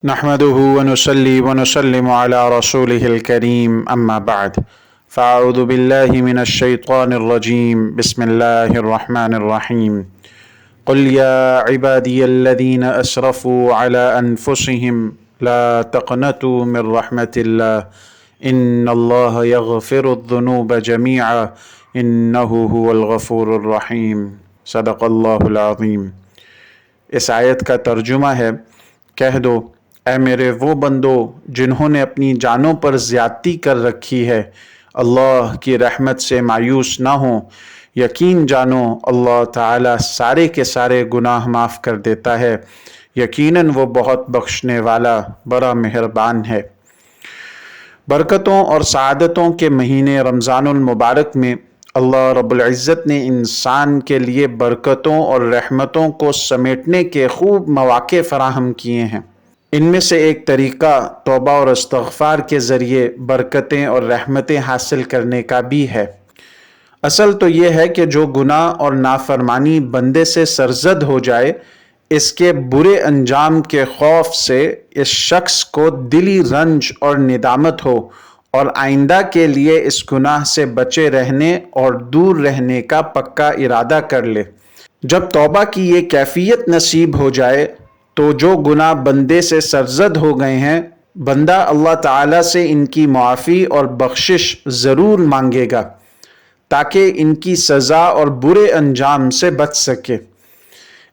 نحمده ونصلي ونسلم على رسوله الكريم أما بعد فأعوذ بالله من الشيطان الرجيم بسم الله الرحمن الرحيم قل يا عبادي الذين أسرفوا على أنفسهم لا تقنطوا من رحمة الله إن الله يغفر الذنوب جميعا إنه هو الغفور الرحيم صدق الله العظيم۔ اس آیت کا ترجمہ ہے، کہہ دو اے میرے وہ بندو جنہوں نے اپنی جانوں پر زیادتی کر رکھی ہے، اللہ کی رحمت سے مایوس نہ ہوں، یقین جانو اللہ تعالیٰ سارے کے سارے گناہ معاف کر دیتا ہے، یقیناً وہ بہت بخشنے والا بڑا مہربان ہے۔ برکتوں اور سعادتوں کے مہینے رمضان المبارک میں اللہ رب العزت نے انسان کے لیے برکتوں اور رحمتوں کو سمیٹنے کے خوب مواقع فراہم کیے ہیں۔ ان میں سے ایک طریقہ توبہ اور استغفار کے ذریعے برکتیں اور رحمتیں حاصل کرنے کا بھی ہے۔ اصل تو یہ ہے کہ جو گناہ اور نافرمانی بندے سے سرزد ہو جائے، اس کے برے انجام کے خوف سے اس شخص کو دلی رنج اور ندامت ہو اور آئندہ کے لیے اس گناہ سے بچے رہنے اور دور رہنے کا پکا ارادہ کر لے۔ جب توبہ کی یہ کیفیت نصیب ہو جائے تو جو گناہ بندے سے سرزد ہو گئے ہیں، بندہ اللہ تعالیٰ سے ان کی معافی اور بخشش ضرور مانگے گا تاکہ ان کی سزا اور برے انجام سے بچ سکے۔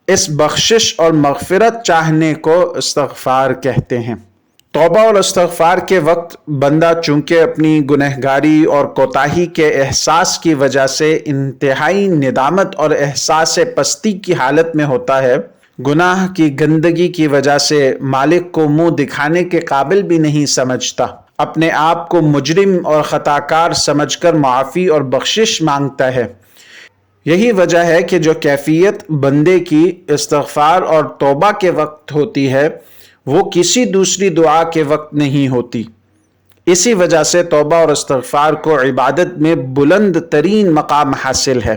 اس بخشش اور مغفرت چاہنے کو استغفار کہتے ہیں۔ توبہ اور استغفار کے وقت بندہ چونکہ اپنی گنہگاری اور کوتاہی کے احساس کی وجہ سے انتہائی ندامت اور احساس پستی کی حالت میں ہوتا ہے، گناہ کی گندگی کی وجہ سے مالک کو منہ دکھانے کے قابل بھی نہیں سمجھتا، اپنے آپ کو مجرم اور خطاکار سمجھ کر معافی اور بخشش مانگتا ہے۔ یہی وجہ ہے کہ جو کیفیت بندے کی استغفار اور توبہ کے وقت ہوتی ہے، وہ کسی دوسری دعا کے وقت نہیں ہوتی۔ اسی وجہ سے توبہ اور استغفار کو عبادت میں بلند ترین مقام حاصل ہے،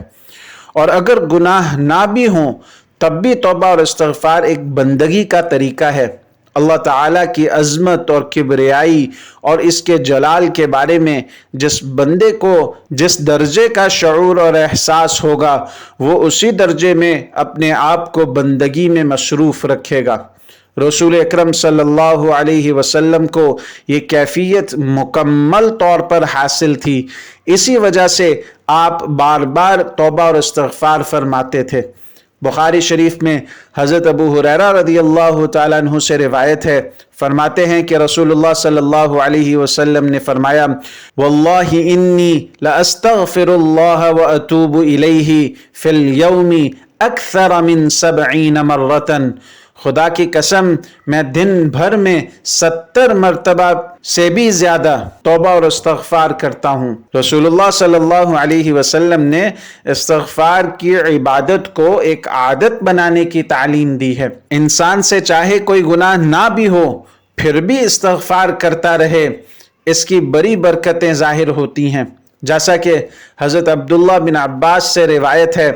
اور اگر گناہ نہ بھی ہوں تب بھی توبہ اور استغفار ایک بندگی کا طریقہ ہے۔ اللہ تعالیٰ کی عظمت اور کبریائی اور اس کے جلال کے بارے میں جس بندے کو جس درجے کا شعور اور احساس ہوگا، وہ اسی درجے میں اپنے آپ کو بندگی میں مصروف رکھے گا۔ رسول اکرم صلی اللہ علیہ وسلم کو یہ کیفیت مکمل طور پر حاصل تھی، اسی وجہ سے آپ بار بار توبہ اور استغفار فرماتے تھے۔ بخاری شریف میں حضرت ابو ہریرہ رضی اللہ تعالیٰ عنہ سے روایت ہے، فرماتے ہیں کہ رسول اللہ صلی اللہ علیہ وسلم نے فرمایا، واللہ انی لاستغفر اللہ واتوب الیہ فی اليوم اکثر من 70 مرۃ، خدا کی قسم میں دن بھر میں 70 مرتبہ سے بھی زیادہ توبہ اور استغفار کرتا ہوں۔ رسول اللہ صلی اللہ علیہ وسلم نے استغفار کی عبادت کو ایک عادت بنانے کی تعلیم دی ہے۔ انسان سے چاہے کوئی گناہ نہ بھی ہو پھر بھی استغفار کرتا رہے، اس کی بڑی برکتیں ظاہر ہوتی ہیں، جیسا کہ حضرت عبداللہ بن عباس سے روایت ہے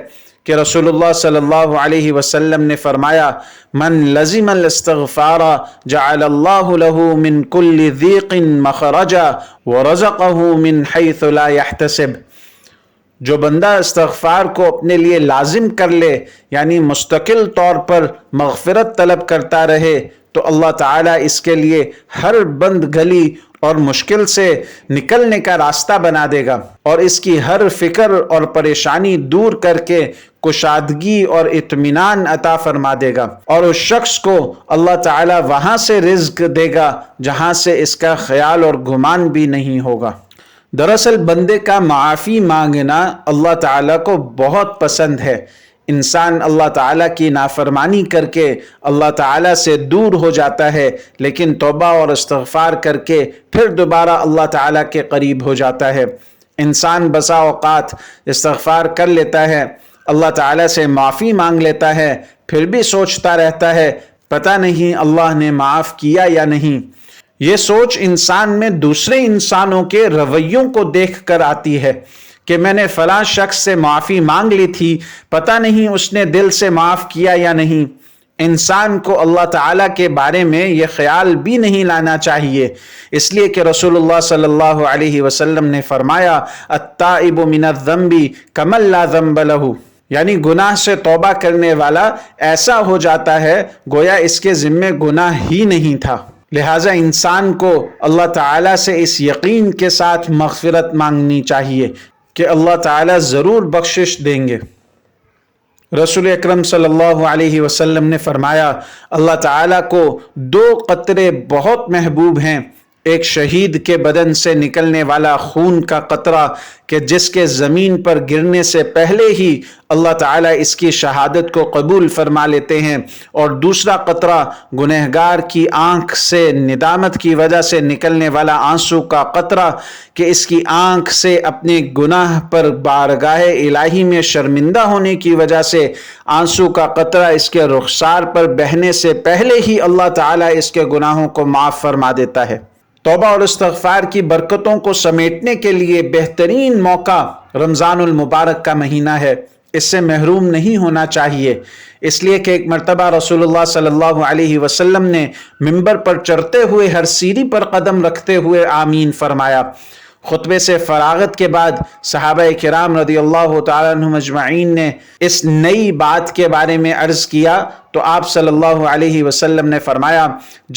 کہ رسول اللہ صلی اللہ علیہ وسلم نے فرمایا، من لزم الاستغفار جعل اللہ له من كل ضیق مخرجا ورزقه من حیث لا يحتسب۔ جو بندہ استغفار کو اپنے لیے لازم کر لے، یعنی مستقل طور پر مغفرت طلب کرتا رہے، تو اللہ تعالیٰ اس کے لیے ہر بند گلی اور مشکل سے نکلنے کا راستہ بنا دے گا، اور اس کی ہر فکر اور پریشانی دور کر کے کشادگی اور اطمینان عطا فرما دے گا، اور اس شخص کو اللہ تعالیٰ وہاں سے رزق دے گا جہاں سے اس کا خیال اور گمان بھی نہیں ہوگا۔ دراصل بندے کا معافی مانگنا اللہ تعالیٰ کو بہت پسند ہے۔ انسان اللہ تعالیٰ کی نافرمانی کر کے اللہ تعالیٰ سے دور ہو جاتا ہے، لیکن توبہ اور استغفار کر کے پھر دوبارہ اللہ تعالیٰ کے قریب ہو جاتا ہے۔ انسان بسا اوقات استغفار کر لیتا ہے، اللہ تعالیٰ سے معافی مانگ لیتا ہے، پھر بھی سوچتا رہتا ہے پتہ نہیں اللہ نے معاف کیا یا نہیں۔ یہ سوچ انسان میں دوسرے انسانوں کے رویوں کو دیکھ کر آتی ہے کہ میں نے فلاں شخص سے معافی مانگ لی تھی، پتہ نہیں اس نے دل سے معاف کیا یا نہیں۔ انسان کو اللہ تعالیٰ کے بارے میں یہ خیال بھی نہیں لانا چاہیے، اس لیے کہ رسول اللہ صلی اللہ علیہ وسلم نے فرمایا التائب من الذنب کمن لا ذنب لہ، یعنی گناہ سے توبہ کرنے والا ایسا ہو جاتا ہے گویا اس کے ذمے گناہ ہی نہیں تھا۔ لہٰذا انسان کو اللہ تعالیٰ سے اس یقین کے ساتھ مغفرت مانگنی چاہیے کہ اللہ تعالیٰ ضرور بخشش دیں گے۔ رسول اکرم صلی اللہ علیہ وسلم نے فرمایا اللہ تعالیٰ کو 2 قطرے بہت محبوب ہیں، ایک شہید کے بدن سے نکلنے والا خون کا قطرہ کہ جس کے زمین پر گرنے سے پہلے ہی اللہ تعالیٰ اس کی شہادت کو قبول فرما لیتے ہیں، اور دوسرا قطرہ گنہگار کی آنکھ سے ندامت کی وجہ سے نکلنے والا آنسو کا قطرہ کہ اس کی آنکھ سے اپنے گناہ پر بارگاہ الہی میں شرمندہ ہونے کی وجہ سے آنسو کا قطرہ اس کے رخسار پر بہنے سے پہلے ہی اللہ تعالیٰ اس کے گناہوں کو معاف فرما دیتا ہے۔ توبہ اور استغفار کی برکتوں کو سمیٹنے کے لیے بہترین موقع رمضان المبارک کا مہینہ ہے، اس سے محروم نہیں ہونا چاہیے، اس لیے کہ ایک مرتبہ رسول اللہ صلی اللہ علیہ وسلم نے ممبر پر چڑھتے ہوئے ہر سیڑھی پر قدم رکھتے ہوئے آمین فرمایا۔ خطبے سے فراغت کے بعد صحابہ کرام رضی اللہ تعالیٰ عنہم اجمعین نے اس نئی بات کے بارے میں عرض کیا تو آپ صلی اللہ علیہ وسلم نے فرمایا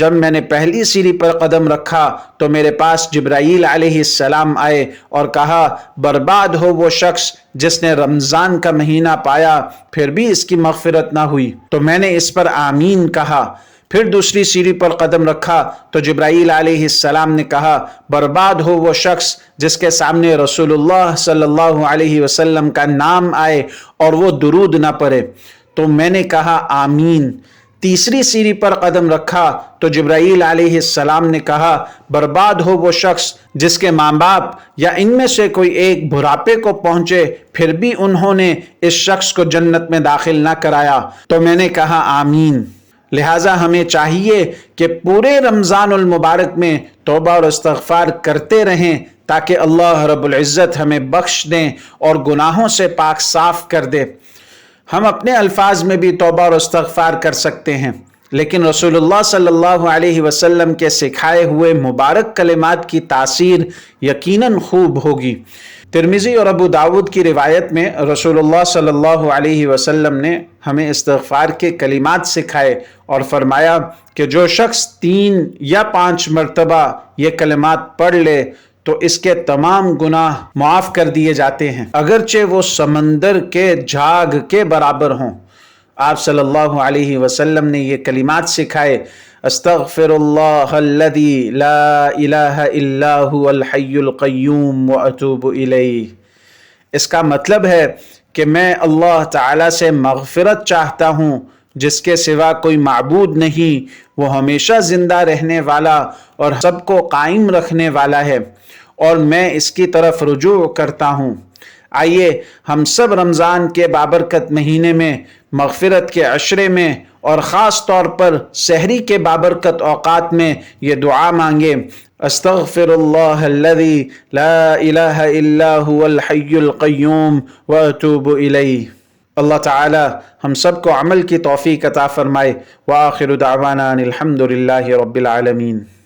جب میں نے پہلی سیڑھی پر قدم رکھا تو میرے پاس جبرائیل علیہ السلام آئے اور کہا برباد ہو وہ شخص جس نے رمضان کا مہینہ پایا پھر بھی اس کی مغفرت نہ ہوئی، تو میں نے اس پر آمین کہا۔ پھر دوسری سیڑھی پر قدم رکھا تو جبرائیل علیہ السلام نے کہا برباد ہو وہ شخص جس کے سامنے رسول اللہ صلی اللہ علیہ وسلم کا نام آئے اور وہ درود نہ پڑھے، تو میں نے کہا آمین۔ تیسری سیڑھی پر قدم رکھا تو جبرائیل علیہ السلام نے کہا برباد ہو وہ شخص جس کے ماں باپ یا ان میں سے کوئی ایک بڑھاپے کو پہنچے پھر بھی انہوں نے اس شخص کو جنت میں داخل نہ کرایا، تو میں نے کہا آمین۔ لہٰذا ہمیں چاہیے کہ پورے رمضان المبارک میں توبہ اور استغفار کرتے رہیں تاکہ اللہ رب العزت ہمیں بخش دیں اور گناہوں سے پاک صاف کر دے۔ ہم اپنے الفاظ میں بھی توبہ اور استغفار کر سکتے ہیں، لیکن رسول اللہ صلی اللہ علیہ وسلم کے سکھائے ہوئے مبارک کلمات کی تاثیر یقیناً خوب ہوگی۔ ترمذی اور ابو داود کی روایت میں رسول اللہ صلی اللہ علیہ وسلم نے ہمیں استغفار کے کلمات سکھائے اور فرمایا کہ جو شخص 3 یا 5 مرتبہ یہ کلمات پڑھ لے تو اس کے تمام گناہ معاف کر دیے جاتے ہیں، اگرچہ وہ سمندر کے جھاگ کے برابر ہوں۔ آپ صلی اللہ علیہ وسلم نے یہ کلمات سکھائے استغفر اللہ الذی لا الہ الا هو الحی القیوم واتوب الیہ۔ اس کا مطلب ہے کہ میں اللہ تعالیٰ سے مغفرت چاہتا ہوں جس کے سوا کوئی معبود نہیں، وہ ہمیشہ زندہ رہنے والا اور سب کو قائم رکھنے والا ہے، اور میں اس کی طرف رجوع کرتا ہوں۔ آئیے ہم سب رمضان کے بابرکت مہینے میں مغفرت کے عشرے میں اور خاص طور پر سحری کے بابرکت اوقات میں یہ دعا مانگے استغفر اللہ الذی لا الہ الا هو الحی القیوم واتوب الیہ۔ اللہ تعالی ہم سب کو عمل کی توفیق عطا فرمائے۔ وآخر دعوانا ان الحمد للہ رب العالمین۔